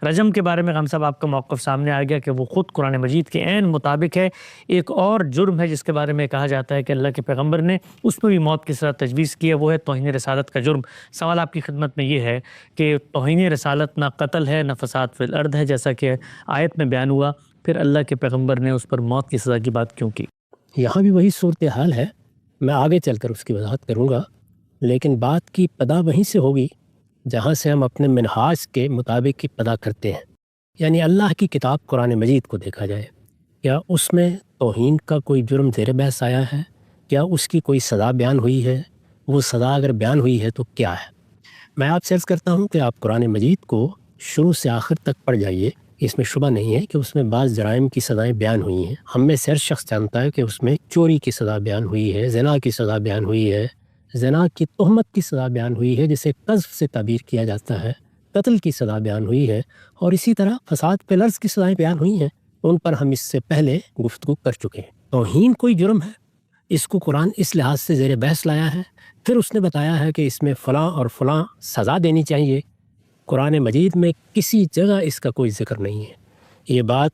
رجم کے بارے میں ہم صاحب آپ کا موقف سامنے آ گیا کہ وہ خود قرآن مجید کے عین مطابق ہے۔ ایک اور جرم ہے جس کے بارے میں کہا جاتا ہے کہ اللہ کے پیغمبر نے اس میں بھی موت کی سزا تجویز کی ہے، وہ ہے توہین رسالت کا جرم۔ سوال آپ کی خدمت میں یہ ہے کہ توہین رسالت نہ قتل ہے نہ فساد فی الارض ہے جیسا کہ آیت میں بیان ہوا، پھر اللہ کے پیغمبر نے اس پر موت کی سزا کی بات کیوں کی؟ یہاں بھی وہی صورتحال ہے، میں آگے چل کر اس کی وضاحت کروں گا، لیکن بات کی پدا وہیں سے ہوگی جہاں سے ہم اپنے منہاج کے مطابق کی پدا کرتے ہیں، یعنی اللہ کی کتاب قرآن مجید کو دیکھا جائے، کیا اس میں توہین کا کوئی جرم زیر بحث آیا ہے؟ کیا اس کی کوئی سزا بیان ہوئی ہے؟ وہ سزا اگر بیان ہوئی ہے تو کیا ہے؟ میں آپ سے عرض کرتا ہوں کہ آپ قرآن مجید کو شروع سے آخر تک پڑھ جائیے، اس میں شبہ نہیں ہے کہ اس میں بعض جرائم کی سزائیں بیان ہوئی ہیں۔ ہم میں سے ہر شخص جانتا ہے کہ اس میں چوری کی سزا بیان ہوئی ہے، زنا کی سزا بیان ہوئی ہے، زنا کی تہمت کی سزا بیان ہوئی ہے جسے قذف سے تعبیر کیا جاتا ہے، قتل کی سزا بیان ہوئی ہے، اور اسی طرح فساد فی الارض کی سزائیں بیان ہوئی ہیں، ان پر ہم اس سے پہلے گفتگو کر چکے ہیں۔ توہین کوئی جرم ہے، اس کو قرآن اس لحاظ سے زیر بحث لایا ہے، پھر اس نے بتایا ہے کہ اس میں فلاں اور فلاں سزا دینی چاہیے۔ قرآن مجید میں کسی جگہ اس کا کوئی ذکر نہیں ہے۔ یہ بات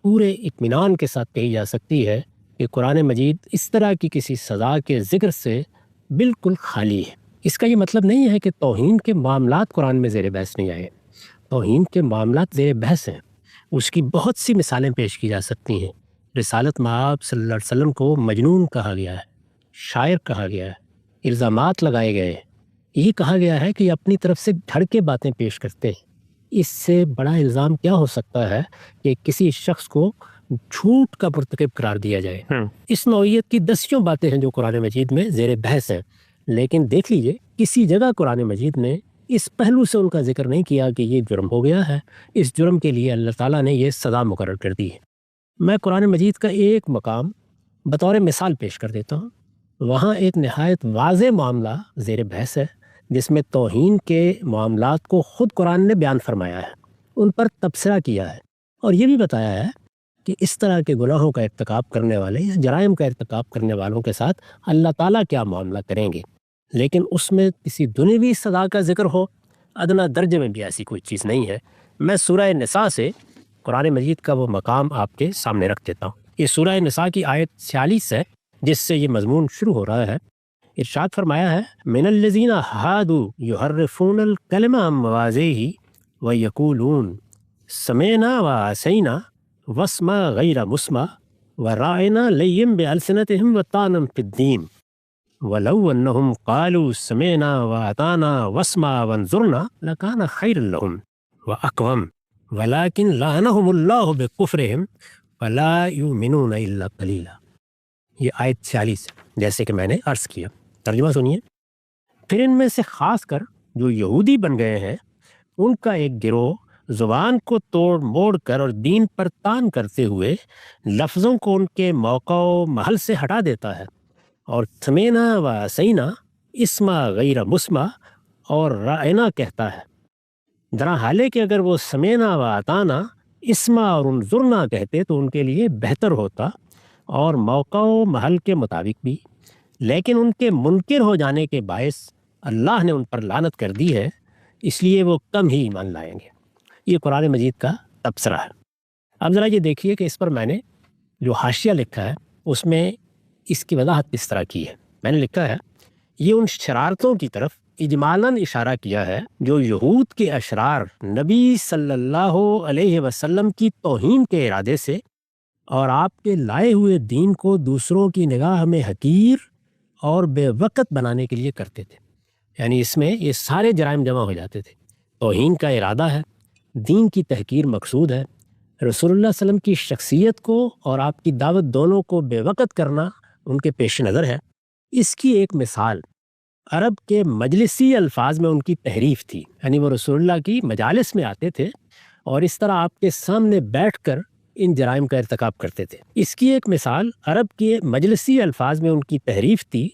پورے اطمینان کے ساتھ کہی جا سکتی ہے کہ قرآن مجید اس طرح کی کسی سزا کے ذکر سے بالکل خالی ہے۔ اس کا یہ مطلب نہیں ہے کہ توہین کے معاملات قرآن میں زیر بحث نہیں آئے، توہین کے معاملات زیر بحث ہیں، اس کی بہت سی مثالیں پیش کی جا سکتی ہیں۔ رسالت مآب صلی اللہ علیہ وسلم کو مجنون کہا گیا ہے، شاعر کہا گیا ہے، الزامات لگائے گئے ہیں، یہ کہا گیا ہے کہ یہ اپنی طرف سے ڈھڑ کے باتیں پیش کرتے ہیں۔ اس سے بڑا الزام کیا ہو سکتا ہے کہ کسی شخص کو جھوٹ کا مرتکب قرار دیا جائے۔ اس نوعیت کی دسیوں باتیں ہیں جو قرآن مجید میں زیر بحث ہیں، لیکن دیکھ لیجئے کسی جگہ قرآن مجید نے اس پہلو سے ان کا ذکر نہیں کیا کہ یہ جرم ہو گیا ہے، اس جرم کے لیے اللہ تعالیٰ نے یہ سزا مقرر کر دی ہے۔ میں قرآن مجید کا ایک مقام بطور مثال پیش کر دیتا ہوں، وہاں ایک نہایت واضح معاملہ زیر بحث ہے جس میں توہین کے معاملات کو خود قرآن نے بیان فرمایا ہے، ان پر تبصرہ کیا ہے، اور یہ بھی بتایا ہے کہ اس طرح کے گناہوں کا ارتکاب کرنے والے یا جرائم کا ارتکاب کرنے والوں کے ساتھ اللہ تعالیٰ کیا معاملہ کریں گے۔ لیکن اس میں کسی دنیوی سزا کا ذکر ہو، ادنیٰ درجے میں بھی ایسی کوئی چیز نہیں ہے۔ میں سورہ نساء سے قرآن مجید کا وہ مقام آپ کے سامنے رکھ دیتا ہوں۔ یہ سورہ نساء کی آیت 46 ہے جس سے یہ مضمون شروع ہو رہا ہے۔ ارشاد فرمایا ہے من الذین ہادوا یحرفون الکلم عن مواضعہ ویقولون سمعنا وعصینا واسمع غیر مسمع وراعنا لیًا بألسنتہم وطعنا فی الدین ولو انہم قالوا سمعنا واطعنا واسمع وانظرنا لکان خیرا لہم واقوم ولکن لعنہم اللہ بکفرہم فلا یؤمنون الا قلیلا۔ یہ آیت 46 جیسے کہ میں نے عرض کیا، ترجمہ سنیے۔ پھر ان میں سے خاص کر جو یہودی بن گئے ہیں ان کا ایک گروہ زبان کو توڑ موڑ کر اور دین پر طعن کرتے ہوئے لفظوں کو ان کے موقع و محل سے ہٹا دیتا ہے، اور سمینا و عصینا اسما غیر مسمع اور رائنا کہتا ہے، درا حالے کہ اگر وہ سمینا و اطعنا اسما اور انظرنا کہتے تو ان کے لیے بہتر ہوتا اور موقع و محل کے مطابق بھی، لیکن ان کے منکر ہو جانے کے باعث اللہ نے ان پر لعنت کر دی ہے، اس لیے وہ کم ہی ایمان لائیں گے۔ یہ قرآن مجید کا تبصرہ ہے۔ اب ذرا یہ دیکھیے کہ اس پر میں نے جو حاشیہ لکھا ہے اس میں اس کی وضاحت کس طرح کی ہے۔ میں نے لکھا ہے یہ ان شرارتوں کی طرف اجمالاً اشارہ کیا ہے جو یہود کے اشرار نبی صلی اللہ علیہ وسلم کی توہین کے ارادے سے اور آپ کے لائے ہوئے دین کو دوسروں کی نگاہ میں حقیر اور بے وقت بنانے کے لیے کرتے تھے۔ یعنی اس میں یہ سارے جرائم جمع ہو جاتے تھے۔ توہین کا ارادہ ہے، دین کی تحقیر مقصود ہے، رسول اللہ صلی اللہ علیہ وسلم کی شخصیت کو اور آپ کی دعوت دونوں کو بے وقت کرنا ان کے پیش نظر ہے۔ اس کی ایک مثال عرب کے مجلسی الفاظ میں ان کی تحریف تھی، یعنی وہ رسول اللہ کی مجالس میں آتے تھے اور اس طرح آپ کے سامنے بیٹھ کر ان جرائم کا ارتکاب کرتے تھے۔ اس کی ایک مثال عرب کے مجلسی الفاظ میں ان کی تحریف تھی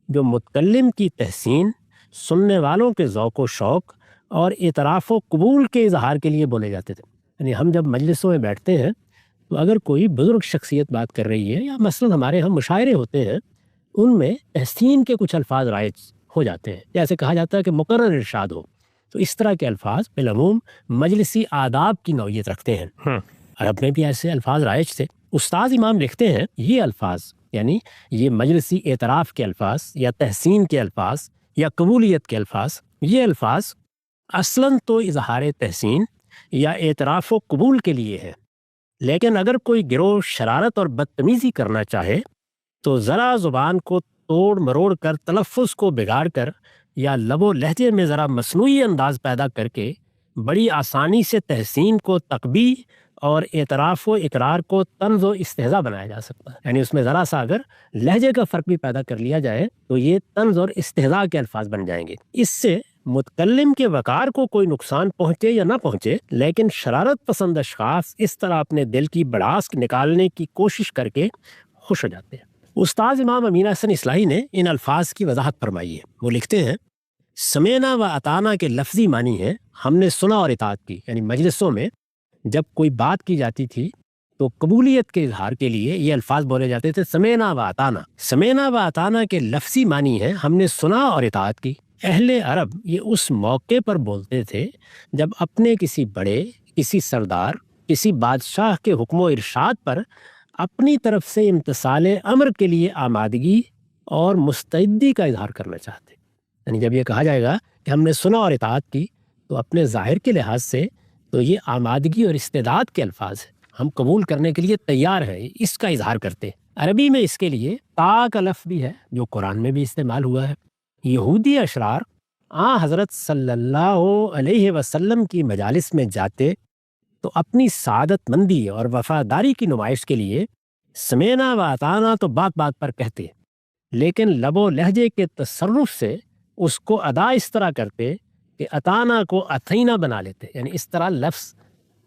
جو متکلم کی تحسین، سننے والوں کے ذوق و شوق اور اعتراف و قبول کے اظہار کے لیے بولے جاتے تھے۔ یعنی ہم جب مجلسوں میں بیٹھتے ہیں تو اگر کوئی بزرگ شخصیت بات کر رہی ہے یا مثلاً ہمارے ہم مشاعرے ہوتے ہیں، ان میں تحسین کے کچھ الفاظ رائج ہو جاتے ہیں، جیسے کہا جاتا ہے کہ مقرر ارشاد ہو، تو اس طرح کے الفاظ بالعموم مجلسی آداب کی نوعیت رکھتے ہیں۔ عرب میں بھی ایسے الفاظ رائج تھے۔ استاد امام لکھتے ہیں یہ الفاظ یعنی یہ مجلسی اعتراف کے الفاظ یا تحسین کے الفاظ یا قبولیت کے الفاظ، یہ الفاظ اصلاً تو اظہار تحسین یا اعتراف و قبول کے لیے ہے، لیکن اگر کوئی گروہ شرارت اور بدتمیزی کرنا چاہے تو ذرا زبان کو توڑ مروڑ کر تلفظ کو بگاڑ کر یا لب و لہجے میں ذرا مصنوعی انداز پیدا کر کے بڑی آسانی سے تحسین کو تقبیح اور اعتراف و اقرار کو طنز و استہزاء بنایا جا سکتا ہے۔ یعنی اس میں ذرا سا اگر لہجے کا فرق بھی پیدا کر لیا جائے تو یہ طنز اور استہزاء کے الفاظ بن جائیں گے۔ اس سے متکلم کے وقار کو کوئی نقصان پہنچے یا نہ پہنچے، لیکن شرارت پسند اشخاص اس طرح اپنے دل کی بڑاس نکالنے کی کوشش کر کے خوش ہو جاتے ہیں۔ استاد امام امین حسن اصلاحی نے ان الفاظ کی وضاحت فرمائی ہے۔ وہ لکھتے ہیں سمینا و اطانا کے لفظی معنی ہے ہم نے سنا اور اطاعت کی، یعنی مجلسوں میں جب کوئی بات کی جاتی تھی تو قبولیت کے اظہار کے لیے یہ الفاظ بولے جاتے تھے سمینا و اطانا۔ سمینا و اطانا کے لفظی معنی ہے ہم نے سنا اور اطاعت کی۔ اہل عرب یہ اس موقع پر بولتے تھے جب اپنے کسی بڑے، کسی سردار، کسی بادشاہ کے حکم و ارشاد پر اپنی طرف سے امتثال امر کے لیے آمادگی اور مستعدی کا اظہار کرنا چاہتے۔ یعنی جب یہ کہا جائے گا کہ ہم نے سنا اور اطاعت کی تو اپنے ظاہر کے لحاظ سے تو یہ آمادگی اور استعداد کے الفاظ ہیں، ہم قبول کرنے کے لیے تیار ہیں، اس کا اظہار کرتے ہیں۔ عربی میں اس کے لیے تا کا لفظ بھی ہے جو قرآن میں بھی استعمال ہوا ہے۔ یہودی اشرار حضرت صلی اللہ علیہ وسلم کی مجالس میں جاتے تو اپنی سعادت مندی اور وفاداری کی نمائش کے لیے سمینا و اطانا تو بات بات پر کہتے، لیکن لب و لہجے کے تصرف سے اس کو ادا اس طرح کرتے کہ اطانا کو اتھینا بنا لیتے، یعنی اس طرح لفظ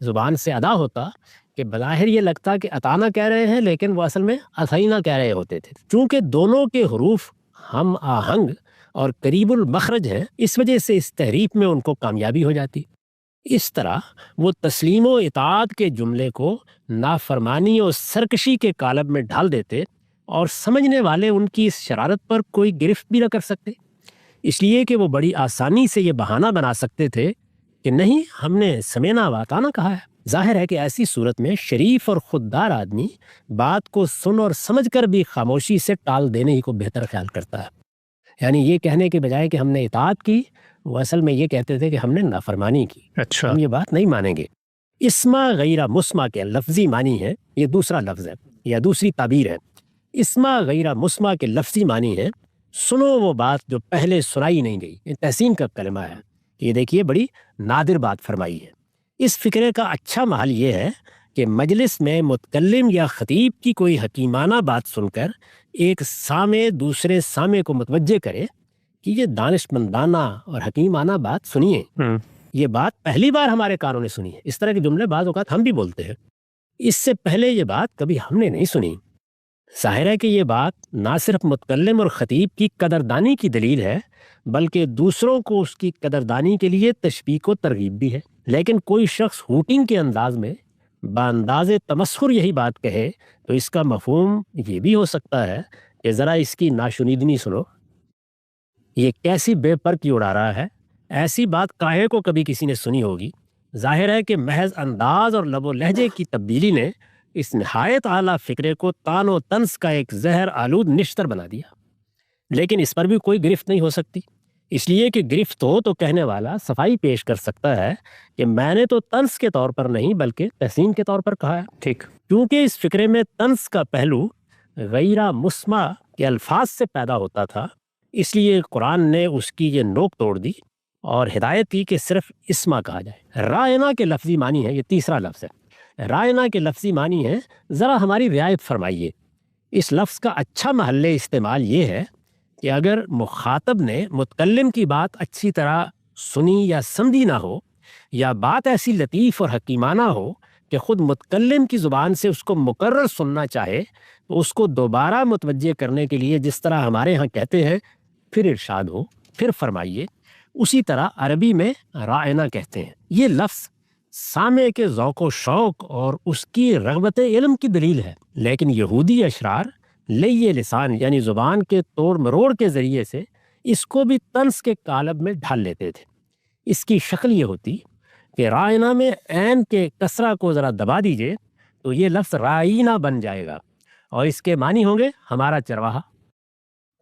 زبان سے ادا ہوتا کہ بظاہر یہ لگتا کہ اطانا کہہ رہے ہیں لیکن وہ اصل میں اتھینا کہہ رہے ہوتے تھے۔ چونکہ دونوں کے حروف ہم آہنگ اور قریب المخرج ہیں، اس وجہ سے اس تحریف میں ان کو کامیابی ہو جاتی۔ اس طرح وہ تسلیم و اطاعت کے جملے کو نافرمانی اور سرکشی کے قالب میں ڈھال دیتے اور سمجھنے والے ان کی اس شرارت پر کوئی گرفت بھی نہ کر سکتے، اس لیے کہ وہ بڑی آسانی سے یہ بہانہ بنا سکتے تھے کہ نہیں ہم نے سمینا و اطانا کہا ہے۔ ظاہر ہے کہ ایسی صورت میں شریف اور خوددار آدمی بات کو سن اور سمجھ کر بھی خاموشی سے ٹال دینے ہی کو بہتر خیال کرتا ہے۔ یعنی یہ کہنے کے بجائے کہ ہم نے اطاعت کی، وہ اصل میں یہ کہتے تھے کہ ہم نے نافرمانی کی، ہم یہ بات نہیں مانیں گے۔ اسما غیر مسما کے لفظی معنی ہے، یہ دوسرا لفظ ہے یا دوسری تعبیر ہے۔ اسما غیر مسما کے لفظی معنی ہے سنو وہ بات جو پہلے سنائی نہیں گئی، یہ تحسین کا کلمہ ہے۔ یہ دیکھیے بڑی نادر بات فرمائی ہے۔ اس فکرے کا اچھا محل یہ ہے کہ مجلس میں متکلم یا خطیب کی کوئی حکیمانہ بات سن کر ایک سامع دوسرے سامع کو متوجہ کرے کہ یہ دانش مندانہ اور حکیمانہ بات سنیے، یہ بات پہلی بار ہمارے کانوں نے سنی ہے۔ اس طرح کے جملے بعض اوقات ہم بھی بولتے ہیں، اس سے پہلے یہ بات کبھی ہم نے نہیں سنی۔ ظاہر ہے کہ یہ بات نہ صرف متکلم اور خطیب کی قدردانی کی دلیل ہے بلکہ دوسروں کو اس کی قدردانی کے لیے تشویق و ترغیب بھی ہے۔ لیکن کوئی شخص ہوٹنگ کے انداز میں بانداز تمسخر یہی بات کہے تو اس کا مفہوم یہ بھی ہو سکتا ہے کہ ذرا اس کی ناشنیدنی سنو، یہ کیسی بے پر کی اڑا رہا ہے، ایسی بات کاہے کو کبھی کسی نے سنی ہوگی۔ ظاہر ہے کہ محض انداز اور لب و لہجے کی تبدیلی نے اس نہایت اعلیٰ فکرے کو تان و طنز کا ایک زہر آلود نشتر بنا دیا، لیکن اس پر بھی کوئی گرفت نہیں ہو سکتی، اس لیے کہ گرفت ہو تو کہنے والا صفائی پیش کر سکتا ہے کہ میں نے تو طنز کے طور پر نہیں بلکہ تحسین کے طور پر کہا ہے۔ ٹھیک، کیونکہ اس فکرے میں طنز کا پہلو غیرہ مسمع کے الفاظ سے پیدا ہوتا تھا، اس لیے قرآن نے اس کی یہ نوک توڑ دی اور ہدایت کی کہ صرف اسما کہا جائے۔ رائنا کے لفظی معنی ہے، یہ تیسرا لفظ ہے۔ رائنا کے لفظی معنی ہے ذرا ہماری رعایت فرمائیے۔ اس لفظ کا اچھا محل استعمال یہ ہے کہ اگر مخاطب نے متکلم کی بات اچھی طرح سنی یا سمجھی نہ ہو، یا بات ایسی لطیف اور حکیمانہ ہو کہ خود متکلم کی زبان سے اس کو مکرر سننا چاہے تو اس کو دوبارہ متوجہ کرنے کے لیے جس طرح ہمارے ہاں کہتے ہیں پھر ارشاد ہو، پھر فرمائیے، اسی طرح عربی میں رائنا کہتے ہیں۔ یہ لفظ سامع کے ذوق و شوق اور اس کی رغبت علم کی دلیل ہے، لیکن یہودی اشرار لیے لسان یعنی زبان کے توڑ مروڑ کے ذریعے سے اس کو بھی طنز کے قالب میں ڈھال لیتے تھے۔ اس کی شکل یہ ہوتی کہ رائنا میں عین کے کسرہ کو ذرا دبا دیجئے تو یہ لفظ رائنا بن جائے گا، اور اس کے معنی ہوں گے ہمارا چرواہا۔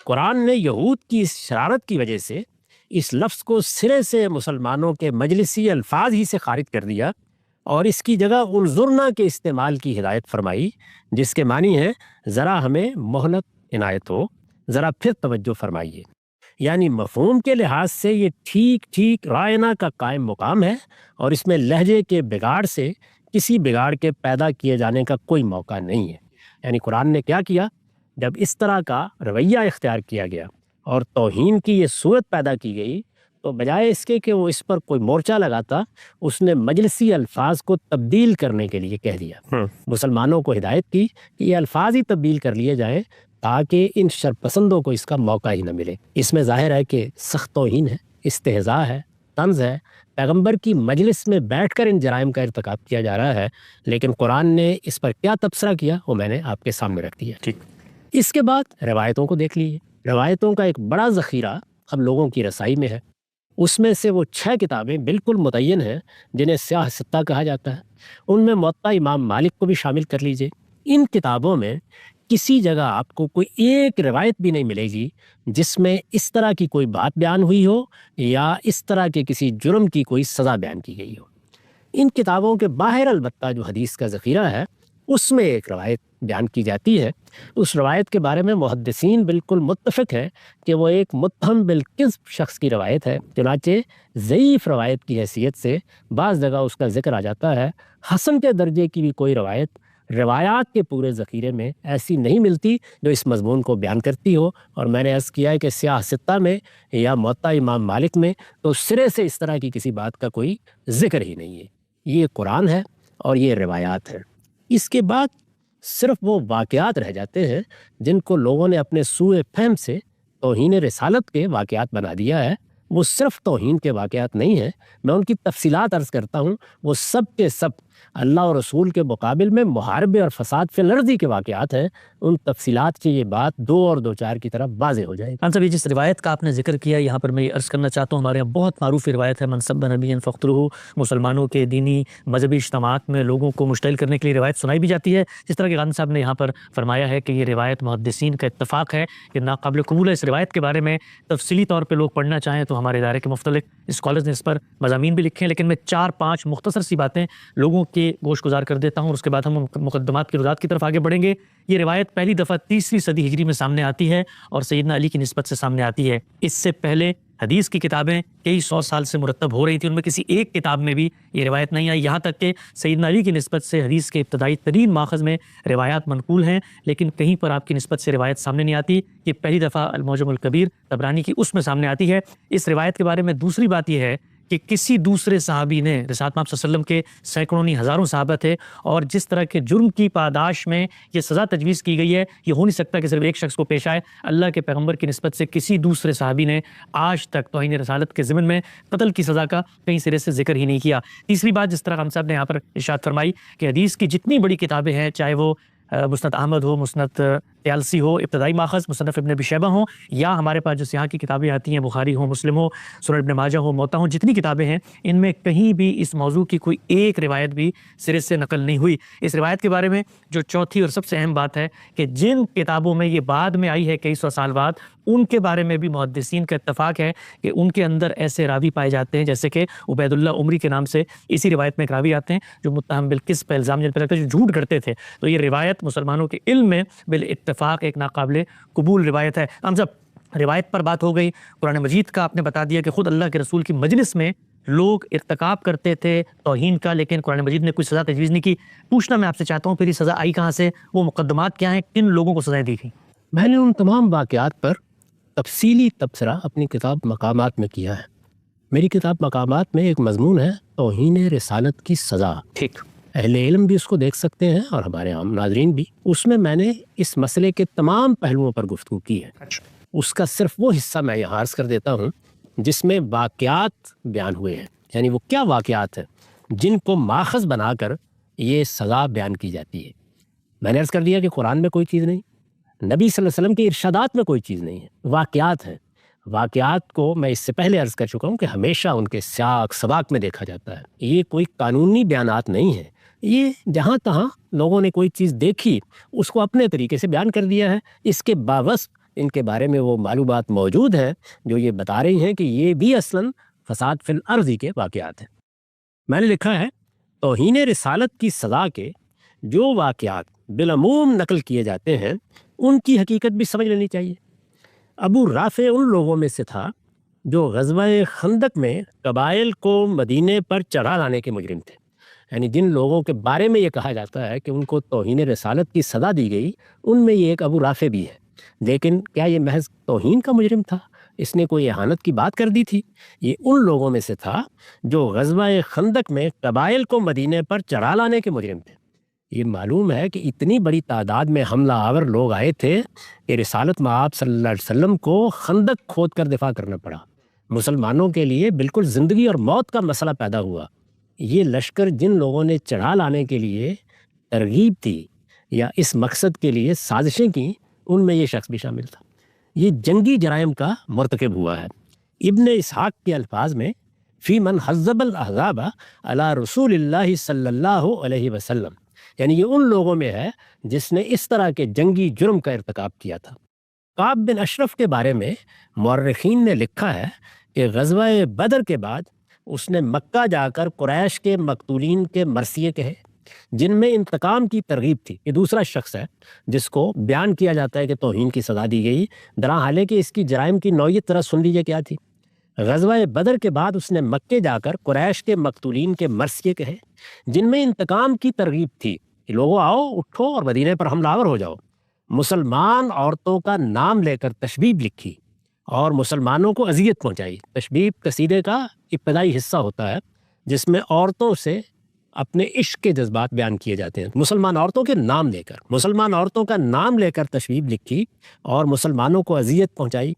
قرآن نے یہود کی اس شرارت کی وجہ سے اس لفظ کو سرے سے مسلمانوں کے مجلسی الفاظ ہی سے خارج کر دیا، اور اس کی جگہ انظرنا کے استعمال کی ہدایت فرمائی، جس کے معنی ہے ذرا ہمیں مہلت عنایت ہو، ذرا پھر توجہ فرمائیے۔ یعنی مفہوم کے لحاظ سے یہ ٹھیک رائنا کا قائم مقام ہے، اور اس میں لہجے کے بگاڑ سے کسی بگاڑ کے پیدا کیے جانے کا کوئی موقع نہیں ہے۔ یعنی قرآن نے کیا کیا، جب اس طرح کا رویہ اختیار کیا گیا اور توہین کی یہ صورت پیدا کی گئی، تو بجائے اس کے کہ وہ اس پر کوئی مورچہ لگاتا، اس نے مجلسی الفاظ کو تبدیل کرنے کے لیے کہہ دیا۔ مسلمانوں کو ہدایت کی کہ یہ الفاظ ہی تبدیل کر لیے جائیں تاکہ ان شرپسندوں کو اس کا موقع ہی نہ ملے۔ اس میں ظاہر ہے کہ سخت توہین ہے، استہزاء ہے، طنز ہے، پیغمبر کی مجلس میں بیٹھ کر ان جرائم کا ارتکاب کیا جا رہا ہے، لیکن قرآن نے اس پر کیا تبصرہ کیا وہ میں نے آپ کے سامنے رکھ دیا۔ ٹھیک، اس کے بعد روایتوں کو دیکھ لیجیے۔ روایتوں کا ایک بڑا ذخیرہ ہم لوگوں کی رسائی میں ہے۔ اس میں سے وہ 6 کتابیں بالکل متعین ہیں جنہیں سیاہ ستہ کہا جاتا ہے۔ ان میں موطا امام مالک کو بھی شامل کر لیجیے۔ ان کتابوں میں کسی جگہ آپ کو کوئی ایک روایت بھی نہیں ملے گی جس میں اس طرح کی کوئی بات بیان ہوئی ہو یا اس طرح کے کسی جرم کی کوئی سزا بیان کی گئی ہو۔ ان کتابوں کے باہر البتہ جو حدیث کا ذخیرہ ہے اس میں ایک روایت بیان کی جاتی ہے۔ اس روایت کے بارے میں محدثین بالکل متفق ہے کہ وہ ایک متہم بالکذب شخص کی روایت ہے، چنانچہ ضعیف روایت کی حیثیت سے بعض جگہ اس کا ذکر آ جاتا ہے۔ حسن کے درجے کی بھی کوئی روایات کے پورے ذخیرے میں ایسی نہیں ملتی جو اس مضمون کو بیان کرتی ہو، اور میں نے عرض کیا ہے کہ سیاہ ستہ میں یا موطا امام مالک میں تو سرے سے اس طرح کی کسی بات کا کوئی ذکر ہی نہیں ہے۔ یہ قرآن ہے اور یہ روایات ہے۔ اس کے بعد صرف وہ واقعات رہ جاتے ہیں جن کو لوگوں نے اپنے سوء فہم سے توہین رسالت کے واقعات بنا دیا ہے۔ وہ صرف توہین کے واقعات نہیں ہیں، میں ان کی تفصیلات عرض کرتا ہوں۔ وہ سب کے سب اللہ اور رسول کے مقابل میں محاربے اور فساد فی الارض کے واقعات ہیں۔ ان تفصیلات سے یہ بات 2 اور 2 4 کی طرف واضح ہو جائے گی۔ صاحب یہ جس روایت کا آپ نے ذکر کیا، یہاں پر میں یہ عرض کرنا چاہتا ہوں، ہمارے یہاں بہت معروف روایت ہے، من سب نبی فقتلہ۔ مسلمانوں کے دینی مذہبی اجتماعات میں لوگوں کو مشتعل کرنے کے لیے روایت سنائی بھی جاتی ہے، جس طرح کہ غانم صاحب نے یہاں پر فرمایا ہے کہ یہ روایت محدثین کا اتفاق ہے کہ ناقابل قبول ہے۔ اس روایت کے بارے میں تفصیلی طور پہ لوگ پڑھنا چاہیں تو ہمارے ادارے کے مختلف اسکالرز نے اس پر مضامین بھی لکھے ہیں، لیکن میں 4-5 مختصر سی باتیں لوگوں کے گوش گزار کر دیتا ہوں، اور اس کے بعد ہم مقدمات کی روایات کی طرف آگے بڑھیں گے۔ یہ روایت پہلی دفعہ 3ویں صدی ہجری میں سامنے آتی ہے اور سیدنا علی کی نسبت سے سامنے آتی ہے۔ اس سے پہلے حدیث کی کتابیں کئی 100 سال سے مرتب ہو رہی تھیں، ان میں کسی ایک کتاب میں بھی یہ روایت نہیں آئی، یہاں تک کہ سیدنا علی کی نسبت سے حدیث کے ابتدائی ترین ماخذ میں روایات منقول ہیں، لیکن کہیں پر آپ کی نسبت سے روایت سامنے نہیں آتی۔ یہ پہلی دفعہ المعجم الکبیر طبرانی کی اس میں سامنے آتی ہے۔ اس روایت کے بارے میں دوسری بات یہ ہے کہ کسی دوسرے صحابی نے، رسالت مآب صلی اللہ علیہ وسلم کے سینکڑوں نہیں ہزاروں صحابہ تھے، اور جس طرح کے جرم کی پاداش میں یہ سزا تجویز کی گئی ہے، یہ ہو نہیں سکتا کہ صرف ایک شخص کو پیش آئے۔ اللہ کے پیغمبر کی نسبت سے کسی دوسرے صحابی نے آج تک توہین رسالت کے ضمن میں قتل کی سزا کا کہیں سرے سے ذکر ہی نہیں کیا۔ تیسری بات، جس طرح ہم صاحب نے یہاں پر ارشاد فرمائی کہ حدیث کی جتنی بڑی کتابیں ہیں، چاہے وہ مسند احمد ہو، مسند طیالسی ہو ابتدائی ماخذ، مصنف ابن ابی شیبہ ہوں، یا ہمارے پاس جو سیاح کی کتابیں آتی ہیں، بخاری ہو، مسلم ہو، سنن ابن ماجہ ہو، موطا ہو، جتنی کتابیں ہیں ان میں کہیں بھی اس موضوع کی کوئی ایک روایت بھی سرے سے نقل نہیں ہوئی۔ اس روایت کے بارے میں جو چوتھی اور سب سے اہم بات ہے کہ جن کتابوں میں یہ بعد میں آئی ہے کئی 100 سال بعد، ان کے بارے میں بھی محدثین کا اتفاق ہے کہ ان کے اندر ایسے راوی پائے جاتے ہیں جیسے کہ عبید اللہ عمری کے نام سے اسی روایت میں ایک راوی آتے ہیں جو متہم بالکذب پہ الزام جن پہ لگتا ہے، جو جھوٹ کرتے تھے۔ تو یہ روایت مسلمانوں کے علم میں بالاتفاق ایک ناقابل قبول روایت ہے۔ ہم جب روایت پر بات ہو گئی، قرآن مجید کا آپ نے بتا دیا کہ خود اللہ کے رسول کی مجلس میں لوگ ارتکاب کرتے تھے توہین کا، لیکن قرآن مجید نے کوئی سزا تجویز نہیں کی۔ پوچھنا میں آپ سے چاہتا ہوں پھر یہ سزا آئی کہاں سے، وہ مقدمات کیا ہیں، کن لوگوں کو سزائیں دی گئیں؟ میں نے ان تمام واقعات پر تفصیلی تبصرہ اپنی کتاب مقامات میں کیا ہے۔ میری کتاب مقامات میں ایک مضمون ہے توہین رسالت کی سزا۔ ٹھیک، اہل علم بھی اس کو دیکھ سکتے ہیں اور ہمارے عام ناظرین بھی۔ اس میں نے اس مسئلے کے تمام پہلوؤں پر گفتگو کی ہے۔ اس کا صرف وہ حصہ میں یہاں عرض کر دیتا ہوں جس میں واقعات بیان ہوئے ہیں، یعنی وہ کیا واقعات ہیں جن کو ماخذ بنا کر یہ سزا بیان کی جاتی ہے۔ میں نے عرض کر دیا کہ قرآن میں کوئی چیز نہیں، نبی صلی اللہ علیہ وسلم کے ارشادات میں کوئی چیز نہیں ہے، واقعات ہیں۔ واقعات کو میں اس سے پہلے عرض کر چکا ہوں کہ ہمیشہ ان کے سیاق سباق میں دیکھا جاتا ہے. یہ کوئی قانونی بیانات نہیں ہے، یہ جہاں تہاں لوگوں نے کوئی چیز دیکھی اس کو اپنے طریقے سے بیان کر دیا ہے. اس کے باوجود ان کے بارے میں وہ معلومات موجود ہیں جو یہ بتا رہی ہیں کہ یہ بھی اصلاً فساد فی الارض کے واقعات ہیں. میں نے لکھا ہے توہین رسالت کی سزا کے جو واقعات بالعموم نقل کیے جاتے ہیں ان کی حقیقت بھی سمجھ لینی چاہیے. ابو رافع ان لوگوں میں سے تھا جو غزوہ خندق میں قبائل کو مدینے پر چڑھا لانے کے مجرم تھے. یعنی جن لوگوں کے بارے میں یہ کہا جاتا ہے کہ ان کو توہین رسالت کی سزا دی گئی، ان میں یہ ایک ابو رافع بھی ہے. لیکن کیا یہ محض توہین کا مجرم تھا؟ اس نے کوئی اہانت کی بات کر دی تھی؟ یہ ان لوگوں میں سے تھا جو غزوہ خندق میں قبائل کو مدینے پر چڑھا لانے کے مجرم تھے. یہ معلوم ہے کہ اتنی بڑی تعداد میں حملہ آور لوگ آئے تھے کہ رسالت مآب صلی اللہ علیہ وسلم کو خندق کھود کر دفاع کرنا پڑا. مسلمانوں کے لیے بالکل زندگی اور موت کا مسئلہ پیدا ہوا. یہ لشکر جن لوگوں نے چڑھا لانے کے لیے ترغیب تھی یا اس مقصد کے لیے سازشیں کی، ان میں یہ شخص بھی شامل تھا. یہ جنگی جرائم کا مرتکب ہوا ہے. ابن اسحاق کے الفاظ میں فی من حزب الاحزاب علی رسول اللہ صلی اللہ علیہ وسلم، یعنی یہ ان لوگوں میں ہے جس نے اس طرح کے جنگی جرم کا ارتکاب کیا تھا. کعب بن اشرف کے بارے میں مورخین نے لکھا ہے کہ غزوہ بدر کے بعد اس نے مکہ جا کر قریش کے مقتولین کے مرثیے کہے جن میں انتقام کی ترغیب تھی. یہ دوسرا شخص ہے جس کو بیان کیا جاتا ہے کہ توہین کی سزا دی گئی، درحال کہ اس کی جرائم کی نوعیت طرح سن لیجیے کیا تھی. غزوہ بدر کے بعد اس نے مکے جا کر قریش کے مقتولین کے مرثیے کہے جن میں انتقام کی ترغیب تھی کہ لوگوں آؤ اٹھو اور مدینے پر حملہ آور ہو جاؤ. مسلمان عورتوں کا نام لے کر تشبیب لکھی اور مسلمانوں کو اذیت پہنچائی. تشبیب قصیدے کا ابتدائی حصہ ہوتا ہے جس میں عورتوں سے اپنے عشق کے جذبات بیان کیے جاتے ہیں. مسلمان عورتوں کے نام لے کر، مسلمان عورتوں کا نام لے کر تشبیب لکھی اور مسلمانوں کو اذیت پہنچائی.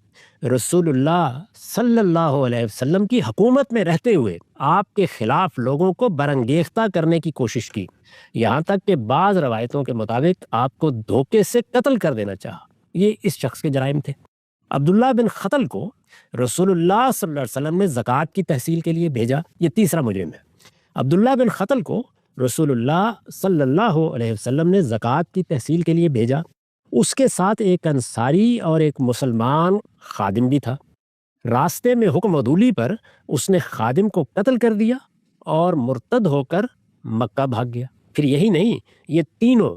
رسول اللہ صلی اللہ علیہ وسلم کی حکومت میں رہتے ہوئے آپ کے خلاف لوگوں کو برانگیختہ کرنے کی کوشش کی، یہاں تک کہ بعض روایتوں کے مطابق آپ کو دھوکے سے قتل کر دینا چاہا. یہ اس شخص کے جرائم تھے. عبداللہ بن خطل کو رسول اللہ صلی اللہ علیہ وسلم نے زکوٰۃ کی تحصیل کے لیے بھیجا. یہ تیسرا مجرم ہے. عبداللہ بن خطل کو رسول اللہ صلی اللہ علیہ وسلم نے زکوٰۃ کی تحصیل کے لیے بھیجا. اس کے ساتھ ایک انصاری اور ایک مسلمان خادم بھی تھا. راستے میں حکم عدولی پر اس نے خادم کو قتل کر دیا اور مرتد ہو کر مکہ بھاگ گیا. پھر یہی نہیں، یہ تینوں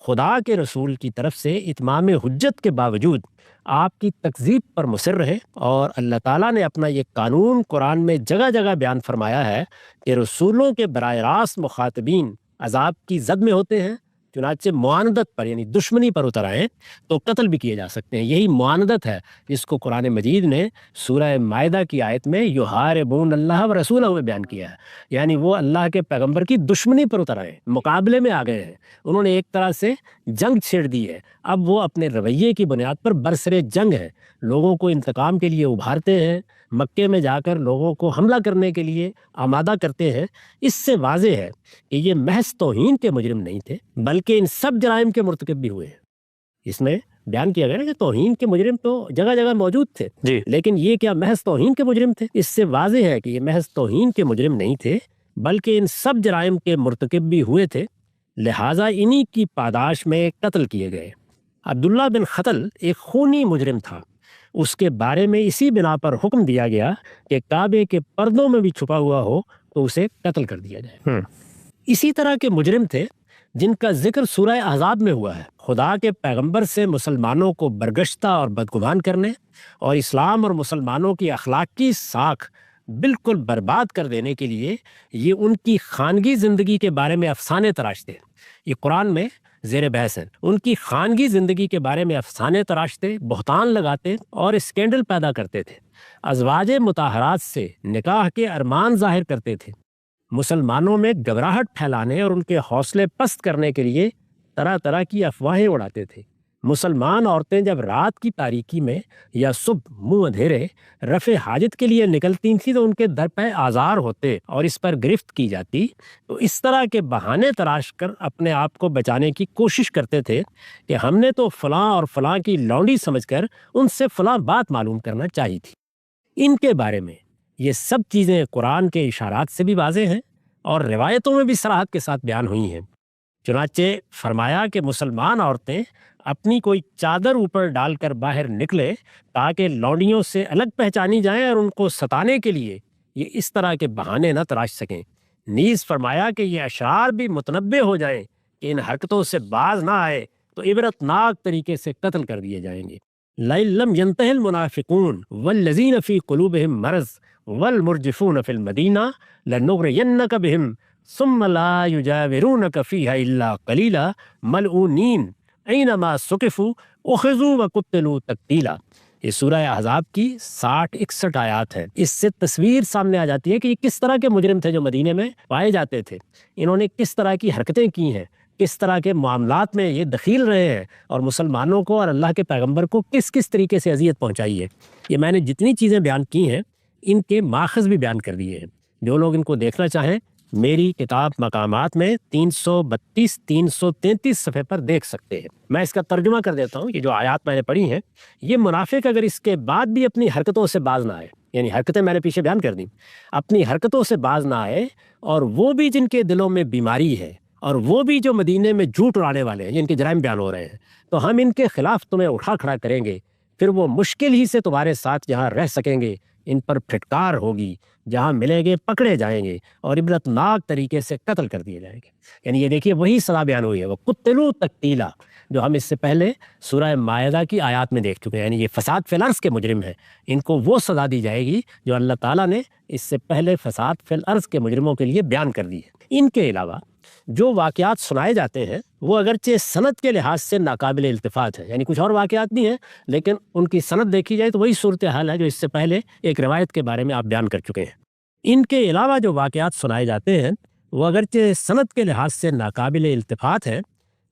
خدا کے رسول کی طرف سے اتمام حجت کے باوجود آپ کی تکذیب پر مصر رہے. اور اللہ تعالیٰ نے اپنا یہ قانون قرآن میں جگہ جگہ بیان فرمایا ہے کہ رسولوں کے براہ راست مخاطبین عذاب کی زد میں ہوتے ہیں، چنانچہ معاندت پر یعنی دشمنی پر اتر آئیں تو قتل بھی کیے جا سکتے ہیں. یہی معاندت ہے جس کو قرآن مجید نے سورہ مائدہ کی آیت میں یحاربون اللہ و رسولہ میں بیان کیا ہے. یعنی وہ اللہ کے پیغمبر کی دشمنی پر اتر آئے، مقابلے میں آ گئے ہیں، انہوں نے ایک طرح سے جنگ چھیڑ دی ہے. اب وہ اپنے رویے کی بنیاد پر برسر جنگ ہیں، لوگوں کو انتقام کے لیے ابھارتے ہیں، مکے میں جا کر لوگوں کو حملہ کرنے کے لیے آمادہ کرتے ہیں. اس سے واضح ہے کہ یہ محض توہین کے مجرم نہیں تھے بلکہ ان سب جرائم کے مرتکب بھی ہوئے ہیں. اس میں بیان کیا گیا کہ توہین کے مجرم تو جگہ جگہ موجود تھے جی، لیکن یہ کیا محض توہین کے مجرم تھے؟ اس سے واضح ہے کہ یہ محض توہین کے مجرم نہیں تھے بلکہ ان سب جرائم کے مرتکب بھی ہوئے تھے، لہٰذا انہی کی پاداش میں قتل کیے گئے. عبداللہ بن خطل ایک خونی مجرم تھا. اس کے بارے میں اسی بنا پر حکم دیا گیا کہ کعبے کے پردوں میں بھی چھپا ہوا ہو تو اسے قتل کر دیا جائے. اسی طرح کے مجرم تھے جن کا ذکر سورہ احزاب میں ہوا ہے. خدا کے پیغمبر سے مسلمانوں کو برگشتہ اور بدگمان کرنے اور اسلام اور مسلمانوں کی اخلاقی ساکھ بالکل برباد کر دینے کے لیے یہ ان کی خانگی زندگی کے بارے میں افسانے تراشتے. یہ قرآن میں زیر بحث ہیں. ان کی خانگی زندگی کے بارے میں افسانے تراشتے، بہتان لگاتے اور اسکینڈل پیدا کرتے تھے. ازواج مطہرات سے نکاح کے ارمان ظاہر کرتے تھے. مسلمانوں میں گھبراہٹ پھیلانے اور ان کے حوصلے پست کرنے کے لیے طرح طرح کی افواہیں اڑاتے تھے. مسلمان عورتیں جب رات کی تاریکی میں یا صبح منہ اندھیرے رفع حاجت کے لیے نکلتی تھیں تو ان کے در پہ آزار ہوتے اور اس پر گرفت کی جاتی، تو اس طرح کے بہانے تراش کر اپنے آپ کو بچانے کی کوشش کرتے تھے کہ ہم نے تو فلاں اور فلاں کی لونڈی سمجھ کر ان سے فلاں بات معلوم کرنا چاہی تھی۔ ان کے بارے میں یہ سب چیزیں قرآن کے اشارات سے بھی واضح ہیں اور روایتوں میں بھی صراحت کے ساتھ بیان ہوئی ہیں۔ چنانچہ فرمایا کہ مسلمان عورتیں اپنی کوئی چادر اوپر ڈال کر باہر نکلے تاکہ لونڈیوں سے الگ پہچانی جائیں اور ان کو ستانے کے لیے یہ اس طرح کے بہانے نہ تراش سکیں۔ نیز فرمایا کہ یہ اشرار بھی متنبع ہو جائیں کہ ان حرکتوں سے باز نہ آئے تو عبرتناک طریقے سے قتل کر دیے جائیں گے۔ لَئِن لَّمْ يَنْتَهِ الْمُنَافِقُونَ وَالَّذِينَ فِي قُلُوبِهِم مَّرَضٌ وَالْمُرْجِفُونَ فِي الْمَدِينَةِ لَنُغْرِيَنَّكَ بِهِمْ ثُمَّ لَا يُجَاوِرُونَكَ فِيهَا إِلَّا قَلِيلًا مَلْعُونِينَ أَيْنَمَا ثُقِفُوا أُخِذُوا وَقُتِّلُوا تَقْتِيلًا۔ یہ سورہ احزاب کی 60-61 آیات ہے۔ اس سے تصویر سامنے آ جاتی ہے کہ یہ کس طرح کے مجرم تھے جو مدینے میں پائے جاتے تھے، انہوں نے کس طرح کی حرکتیں کی ہیں، کس طرح کے معاملات میں یہ دخیل رہے ہیں اور مسلمانوں کو اور اللہ کے پیغمبر کو کس کس طریقے سے اذیت پہنچائی ہے۔ یہ میں نے جتنی چیزیں بیان کی ہیں ان کے ماخذ بھی بیان کر دیے ہیں، جو لوگ ان کو دیکھنا چاہیں میری کتاب مقامات میں 332-333 صفحے پر دیکھ سکتے ہیں۔ میں اس کا ترجمہ کر دیتا ہوں۔ یہ جو آیات میں نے پڑھی ہیں، یہ منافق اگر اس کے بعد بھی اپنی حرکتوں سے باز نہ آئے، یعنی حرکتیں میں نے پیچھے بیان کر دیں، اپنی حرکتوں سے باز نہ آئے اور وہ بھی جن کے دلوں میں بیماری ہے اور وہ بھی جو مدینے میں جھوٹ اڑانے والے ہیں، جن کے جرائم بیان ہو رہے ہیں، تو ہم ان کے خلاف تمہیں اٹھا کھڑا کریں گے، پھر وہ مشکل ہی سے تمہارے ساتھ جہاں رہ سکیں گے ان پر پھٹکار ہوگی، جہاں ملیں گے پکڑے جائیں گے اور عبرتناک طریقے سے قتل کر دیے جائیں گے۔ یعنی یہ دیکھیے وہی سزا بیان ہوئی ہے، وہ قتلوا تقتیلا، جو ہم اس سے پہلے سورہ مائدہ کی آیات میں دیکھ چکے ہیں۔ یعنی یہ فساد فی الارض کے مجرم ہیں، ان کو وہ سزا دی جائے گی جو اللہ تعالیٰ نے اس سے پہلے فساد فی الارض کے مجرموں کے لیے بیان کر دی ہے۔ ان کے علاوہ جو واقعات سنائے جاتے ہیں وہ اگرچہ سند کے لحاظ سے ناقابل التفات ہے، یعنی کچھ اور واقعات بھی ہیں لیکن ان کی سند دیکھی جائے تو وہی صورتحال ہے جو اس سے پہلے ایک روایت کے بارے میں آپ بیان کر چکے ہیں۔ ان کے علاوہ جو واقعات سنائے جاتے ہیں وہ اگرچہ سند کے لحاظ سے ناقابل التفات ہے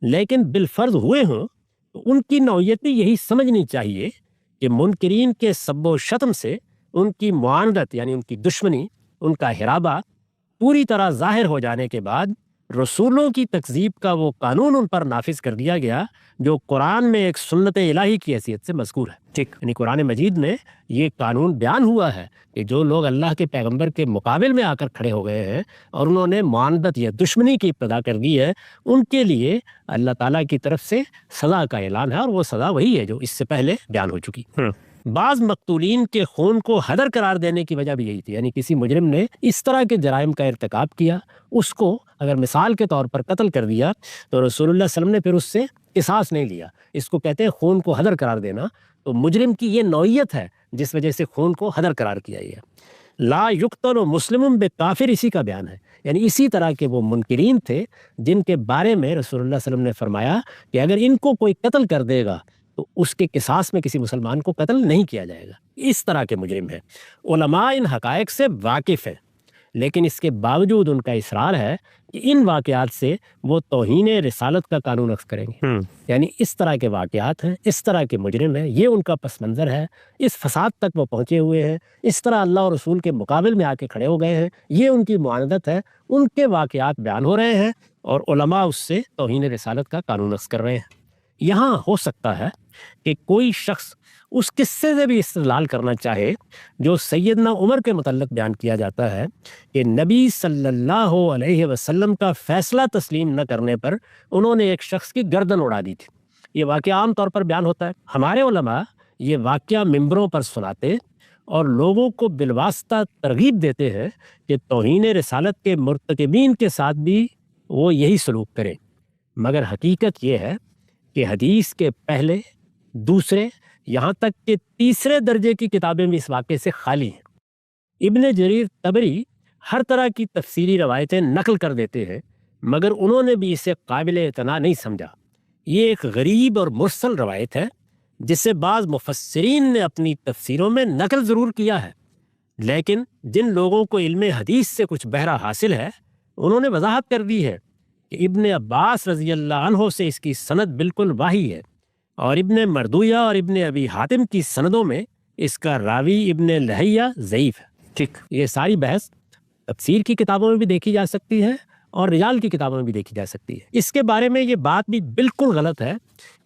لیکن بالفرض ہوئے ہوں تو ان کی نوعیت یہی سمجھنی چاہیے کہ منکرین کے سب و شتم سے ان کی معاندت یعنی ان کی دشمنی، ان کا ہرابہ پوری طرح ظاہر ہو جانے کے بعد رسولوں کی تکذیب کا وہ قانون ان پر نافذ کر دیا گیا جو قرآن میں ایک سنت الہی کی حیثیت سے مذکور ہے۔ ٹھیک، یعنی قرآن مجید میں یہ قانون بیان ہوا ہے کہ جو لوگ اللہ کے پیغمبر کے مقابل میں آ کر کھڑے ہو گئے ہیں اور انہوں نے معاندت یا دشمنی کی ابتدا کر دی ہے، ان کے لیے اللہ تعالیٰ کی طرف سے سزا کا اعلان ہے، اور وہ سزا وہی ہے جو اس سے پہلے بیان ہو چکی۔ بعض مقتولین کے خون کو حدر قرار دینے کی وجہ بھی یہی تھی، یعنی کسی مجرم نے اس طرح کے جرائم کا ارتکاب کیا، اس کو اگر مثال کے طور پر قتل کر دیا تو رسول اللہ صلی اللہ علیہ وسلم نے پھر اس سے قصاص نہیں لیا۔ اس کو کہتے ہیں خون کو حدر قرار دینا۔ تو مجرم کی یہ نوعیت ہے جس وجہ سے خون کو حدر قرار کیا گیا۔ لا یقتل مسلم بکافر، اسی کا بیان ہے، یعنی اسی طرح کے وہ منکرین تھے جن کے بارے میں رسول اللہ صلی اللہ علیہ وسلم نے فرمایا کہ اگر ان کو کوئی قتل کر دے گا تو اس کے قصاص میں کسی مسلمان کو قتل نہیں کیا جائے گا۔ اس طرح کے مجرم ہیں۔ علماء ان حقائق سے واقف ہیں لیکن اس کے باوجود ان کا اصرار ہے کہ ان واقعات سے وہ توہین رسالت کا قانون اخذ کریں گے۔ یعنی اس طرح کے واقعات ہیں، اس طرح کے مجرم ہیں، یہ ان کا پس منظر ہے، اس فساد تک وہ پہنچے ہوئے ہیں، اس طرح اللہ اور رسول کے مقابل میں آ کے کھڑے ہو گئے ہیں، یہ ان کی معاندت ہے، ان کے واقعات بیان ہو رہے ہیں اور علماء اس سے توہین رسالت کا قانون اخذ کر رہے ہیں۔ یہاں ہو سکتا ہے کہ کوئی شخص اس قصے سے بھی استدلال کرنا چاہے جو سیدنا عمر کے متعلق بیان کیا جاتا ہے کہ نبی صلی اللہ علیہ وسلم کا فیصلہ تسلیم نہ کرنے پر انہوں نے ایک شخص کی گردن اڑا دی تھی۔ یہ واقعہ عام طور پر بیان ہوتا ہے۔ ہمارے علماء یہ واقعہ ممبروں پر سناتے اور لوگوں کو بالواسطہ ترغیب دیتے ہیں کہ توہین رسالت کے مرتکبین کے ساتھ بھی وہ یہی سلوک کریں، مگر حقیقت یہ ہے کہ حدیث کے پہلے، دوسرے، یہاں تک کہ تیسرے درجے کی کتابیں بھی اس واقعے سے خالی ہیں۔ ابن جریر طبری ہر طرح کی تفسیری روایتیں نقل کر دیتے ہیں مگر انہوں نے بھی اسے قابل اعتنا نہیں سمجھا۔ یہ ایک غریب اور مرسل روایت ہے جسے بعض مفسرین نے اپنی تفسیروں میں نقل ضرور کیا ہے، لیکن جن لوگوں کو علم حدیث سے کچھ بہرہ حاصل ہے انہوں نے وضاحت کر دی ہے کہ ابن عباس رضی اللہ عنہ سے اس کی سند بالکل واہی ہے، اور ابن مردویہ اور ابن ابی حاتم کی سندوں میں اس کا راوی ابن لہیہ ضعیف ہے۔ ٹھیک، یہ ساری بحث تفسیر کی کتابوں میں بھی دیکھی جا سکتی ہے اور رجال کی کتابوں میں بھی دیکھی جا سکتی ہے۔ اس کے بارے میں یہ بات بھی بالکل غلط ہے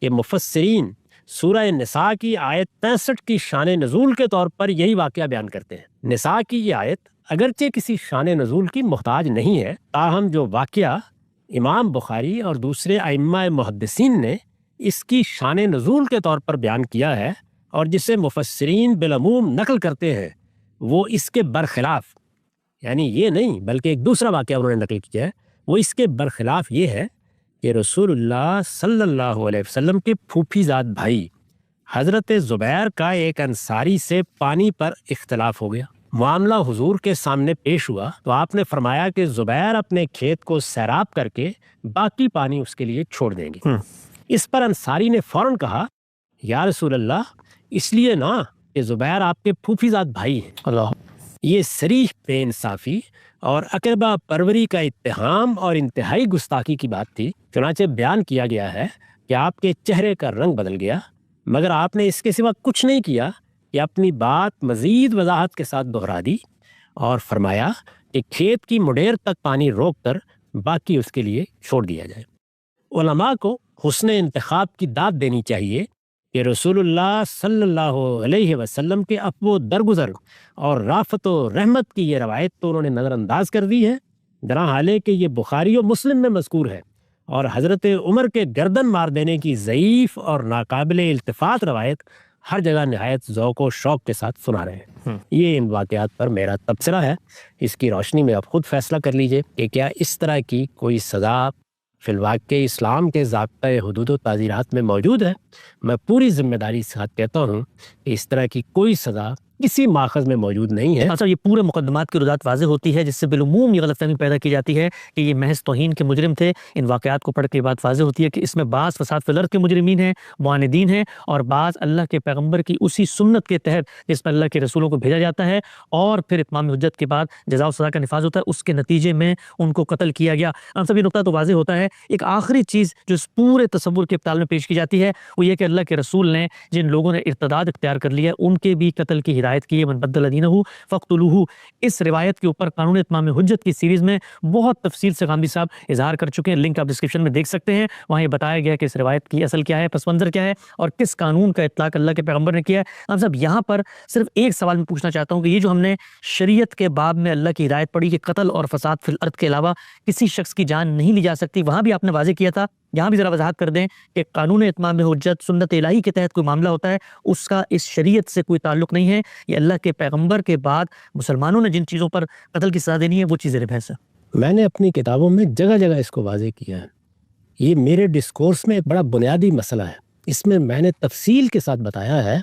کہ مفسرین سورہ نساء کی آیت 65 کی شان نزول کے طور پر یہی واقعہ بیان کرتے ہیں۔ نساء کی یہ آیت اگرچہ کسی شان نزول کی محتاج نہیں ہے، تاہم جو واقعہ امام بخاری اور دوسرے ائمہ محدثین نے اس کی شان نزول کے طور پر بیان کیا ہے اور جسے مفسرین بالعموم نقل کرتے ہیں، وہ اس کے برخلاف، یعنی یہ نہیں بلکہ ایک دوسرا واقعہ انہوں نے نقل کیا ہے، وہ اس کے برخلاف یہ ہے کہ رسول اللہ صلی اللہ علیہ وسلم کے پھوپھی زاد بھائی حضرت زبیر کا ایک انصاری سے پانی پر اختلاف ہو گیا۔ معاملہ حضور کے سامنے پیش ہوا تو آپ نے فرمایا کہ زبیر اپنے کھیت کو سیراب کر کے باقی پانی اس کے لیے چھوڑ دیں گے۔ اس پر انصاری نے فوراً کہا، یا رسول اللہ، اس لیے نہ کہ زبیر آپ کے پھوپھی زاد بھائی ہیں۔ اللہ، یہ صریح بے انصافی اور اقربا پروری کا اتہام اور انتہائی گستاخی کی بات تھی۔ چنانچہ بیان کیا گیا ہے کہ آپ کے چہرے کا رنگ بدل گیا، مگر آپ نے اس کے سوا کچھ نہیں کیا کہ اپنی بات مزید وضاحت کے ساتھ دہرا دی اور فرمایا کہ کھیت کی مڈیر تک پانی روک کر باقی اس کے لیے چھوڑ دیا جائے۔ علماء کو حسن انتخاب کی داد دینی چاہیے کہ رسول اللہ صلی اللہ علیہ وسلم کے افو درگزر اور رافت و رحمت کی یہ روایت تو انہوں نے نظر انداز کر دی ہے، درا حالے کہ یہ بخاری و مسلم میں مذکور ہے، اور حضرت عمر کے گردن مار دینے کی ضعیف اور ناقابل التفات روایت ہر جگہ نہایت ذوق و شوق کے ساتھ سنا رہے ہیں۔ یہ ان واقعات پر میرا تبصرہ ہے، اس کی روشنی میں آپ خود فیصلہ کر لیجئے کہ کیا اس طرح کی کوئی سزا فی الواقع اسلام کے ضابطۂ حدود و تعزیرات میں موجود ہے؟ میں پوری ذمہ داری کے ساتھ کہتا ہوں کہ اس طرح کی کوئی سزا کسی ماخذ میں موجود نہیں ہے۔ اچھا، یہ پورے مقدمات کی رضاعت واضح ہوتی ہے، جس سے بالعموم یہ غلط فہمی پیدا کی جاتی ہے کہ یہ محض توہین کے مجرم تھے۔ ان واقعات کو پڑھ کے یہ بات واضح ہوتی ہے کہ اس میں بعض فساد فی الارض کے مجرمین ہیں، معاندین ہیں، اور بعض اللہ کے پیغمبر کی اسی سنت کے تحت جس پر اللہ کے رسولوں کو بھیجا جاتا ہے اور پھر اتمام حجت کے بعد جزا و سزا کا نفاذ ہوتا ہے، اس کے نتیجے میں ان کو قتل کیا گیا۔ ہم سب یہ نقطہ تو واضح ہوتا ہے۔ ایک آخری چیز جو اس پورے تصور کے ابطال میں پیش کی جاتی ہے وہ یہ کہ اللہ کے رسول نے جن لوگوں نے ارتداد اختیار کر لیا ان کے بھی قتل کی ہدایت کی ہے، من بدل دینہ فاقتلوہ۔ اس روایت کے اوپر قانون اتمام حجت کی سیریز میں بہت تفصیل سے غامدی صاحب اظہار کر چکے ہیں، لنک آپ ڈسکرپشن میں دیکھ سکتے ہیں۔ وہاں یہ بتایا گیا کہ اس روایت کی اصل کیا ہے، پس منظر کیا ہے، اور کس قانون کا اطلاق اللہ کے پیغمبر نے کیا ہے۔ ہم صاحب یہاں پر صرف ایک سوال میں پوچھنا چاہتا ہوں کہ یہ جو ہم نے شریعت کے باب میں اللہ کی ہدایت پڑھی کہ قتل اور فساد فی الارض کے علاوہ کسی شخص کی جان نہیں لی جا سکتی، وہاں بھی آپ نے واضح کیا تھا، یہاں بھی ذرا وضاحت کر دیں کہ قانون اتمام حجت سنت الہی کے تحت کوئی معاملہ ہوتا ہے، اس کا اس شریعت سے کوئی تعلق نہیں ہے۔ یہ اللہ کے پیغمبر کے بعد مسلمانوں نے جن چیزوں پر قتل کی سزا دینی ہے وہ چیزیں بحث ہے۔ میں نے اپنی کتابوں میں جگہ جگہ اس کو واضح کیا ہے۔ یہ میرے ڈسکورس میں ایک بڑا بنیادی مسئلہ ہے۔ اس میں نے تفصیل کے ساتھ بتایا ہے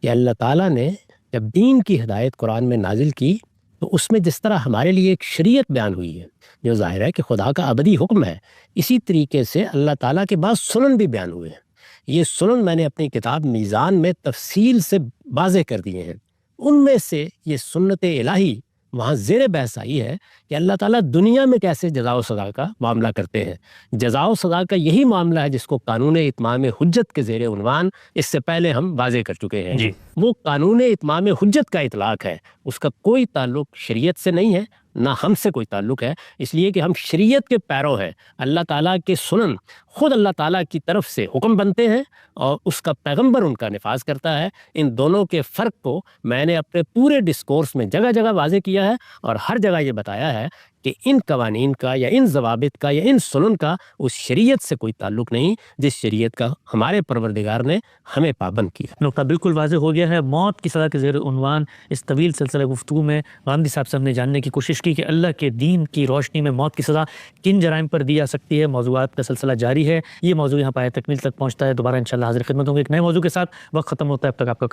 کہ اللہ تعالیٰ نے جب دین کی ہدایت قرآن میں نازل کی تو اس میں جس طرح ہمارے لیے ایک شریعت بیان ہوئی ہے جو ظاہر ہے کہ خدا کا ابدی حکم ہے، اسی طریقے سے اللہ تعالیٰ کے بعد سنن بھی بیان ہوئے ہیں۔ یہ سنن میں نے اپنی کتاب میزان میں تفصیل سے واضح کر دیے ہیں۔ ان میں سے یہ سنت الہی وہاں زیر بحث آئی ہے کہ اللہ تعالیٰ دنیا میں کیسے جزا و سزا کا معاملہ کرتے ہیں۔ جزا و سزا کا یہی معاملہ ہے جس کو قانون اتمام حجت کے زیر عنوان اس سے پہلے ہم واضح کر چکے ہیں۔ جی، وہ قانون اتمام حجت کا اطلاق ہے، اس کا کوئی تعلق شریعت سے نہیں ہے، نہ ہم سے کوئی تعلق ہے، اس لیے کہ ہم شریعت کے پیرو ہیں۔ اللہ تعالیٰ کے سنن خود اللہ تعالیٰ کی طرف سے حکم بنتے ہیں اور اس کا پیغمبر ان کا نفاذ کرتا ہے۔ ان دونوں کے فرق کو میں نے اپنے پورے ڈسکورس میں جگہ جگہ واضح کیا ہے اور ہر جگہ یہ بتایا ہے کہ ان قوانین کا یا ان ضوابط کا یا ان سنن کا اس شریعت سے کوئی تعلق نہیں جس شریعت کا ہمارے پروردگار نے ہمیں پابند کیا۔ نقطہ بالکل واضح ہو گیا ہے۔ موت کی سزا کے زیر عنوان اس طویل سلسلہ گفتگو میں غامدی صاحب سے ہم نے جاننے کی کوشش کی کہ اللہ کے دین کی روشنی میں موت کی سزا کن جرائم پر دی جا سکتی ہے۔ موضوعات کا سلسلہ جاری ہے، یہ موضوع یہاں پہ تکمیل تک پہنچتا ہے۔ دوبارہ انشاءاللہ حاضر خدمت ہوں گے ایک نئے موضوع کے ساتھ۔ وقت ختم ہوتا ہے، اب تک آپ کا